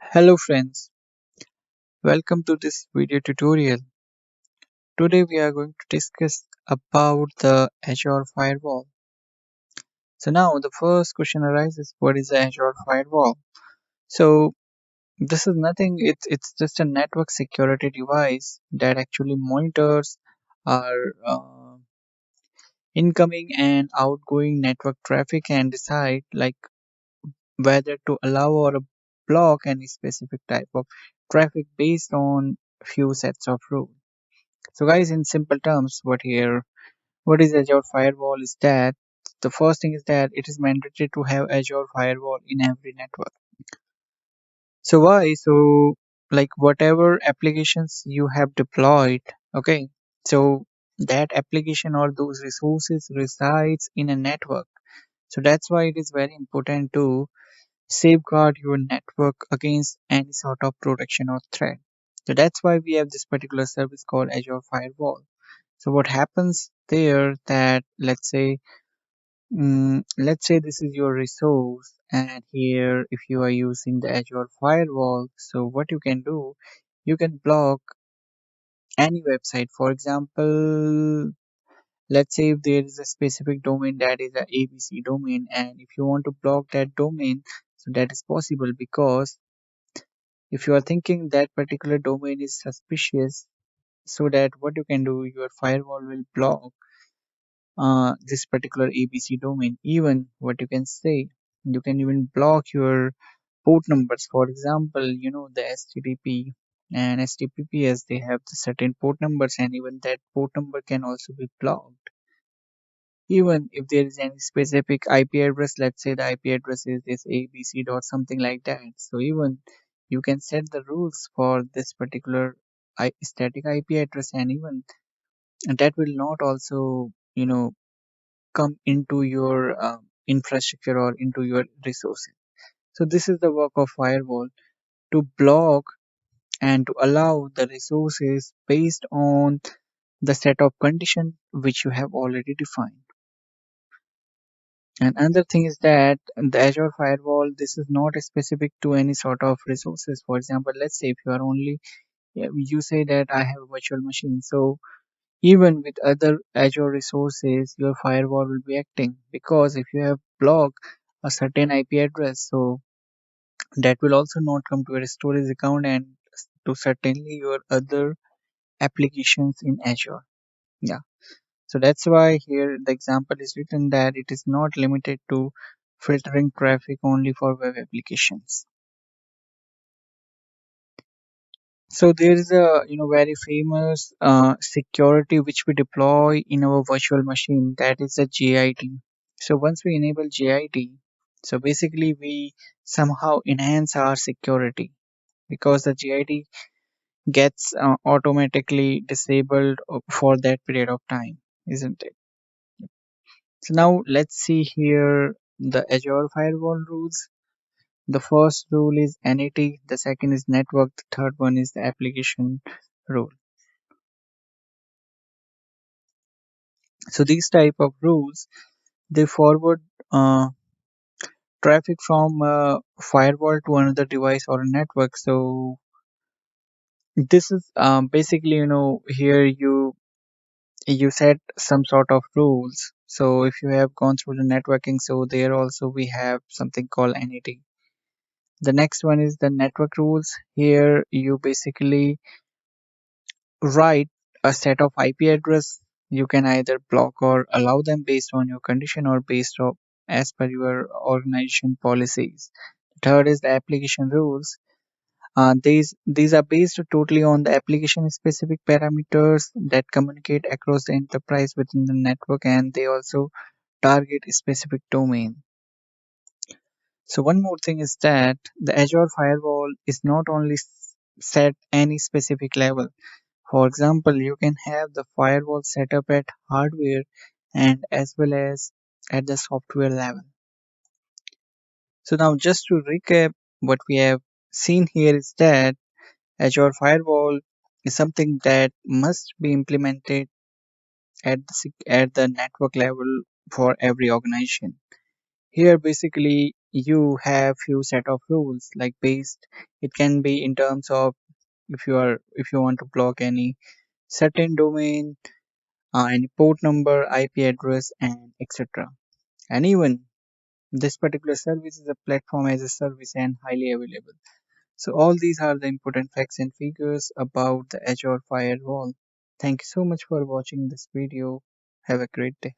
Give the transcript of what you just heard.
Hello friends, welcome to this video tutorial. Today we are going to discuss about the Azure Firewall. So now the first question arises, what is the Azure Firewall? So this is nothing, it's just a network security device that actually monitors our incoming and outgoing network traffic and decide like whether to allow or block any specific type of traffic based on few sets of rules. So guys, in simple terms, what is Azure Firewall is that the first thing is that it is mandatory to have Azure Firewall in every network. So why? So like whatever applications you have deployed, okay, so that application or those resources resides in a network. So that's why it is very important to safeguard your network against any sort of protection or threat. So that's why we have this particular service called Azure Firewall. So what happens there that let's say this is your resource, and here if you are using the Azure Firewall, so what you can do, you can block any website. For example, let's say if there is a specific domain that is a ABC domain, and if you want to block that domain, so that is possible because if you are thinking that particular domain is suspicious, so that what you can do, your firewall will block this particular ABC domain. Even what you can say, you can even block your port numbers. For example, the HTTP and HTTPS, they have the certain port numbers, and even that port number can also be blocked. Even if there is any specific IP address, let's say the IP address is this ABC dot something like that. So even you can set the rules for this particular static IP address, and even that will not also come into your infrastructure or into your resources. So this is the work of firewall, to block and to allow the resources based on the set of condition which you have already defined. And another thing is that the Azure Firewall, this is not specific to any sort of resources. For example, let's say if you are only, you say that I have a virtual machine. So even with other Azure resources, your firewall will be acting, because if you have blocked a certain IP address, so that will also not come to your storage account and to certainly your other applications in Azure. Yeah. So that's why here the example is written that it is not limited to filtering traffic only for web applications. So there is a very famous security which we deploy in our virtual machine, that is the JIT. So once we enable JIT, so basically we somehow enhance our security, because the JIT gets automatically disabled for that period of time, isn't it? So now let's see here the Azure firewall rules. The first rule is NAT, the second is network, the third one is the application rule. So these type of rules, they forward traffic from a firewall to another device or a network. So this is basically, here you set some sort of rules. So if you have gone through the networking, so there also we have something called NAT. The next one is the network rules. Here you basically write a set of IP address. You can either block or allow them based on your condition or based on as per your organization policies. Third is the application rules. These are based totally on the application specific parameters that communicate across the enterprise within the network, and they also target a specific domain. So one more thing is that the Azure firewall is not only set any specific level. For example, you can have the firewall set up at hardware and as well as at the software level. So now just to recap, what we have seen here is that Azure Firewall is something that must be implemented at the network level for every organization. Here basically you have few set of rules like based. It can be in terms of if you want to block any certain domain, any port number, IP address, and etc. And even this particular service is a platform as a service and highly available. So all these are the important facts and figures about the Azure Firewall. Thank you so much for watching this video. Have a great day.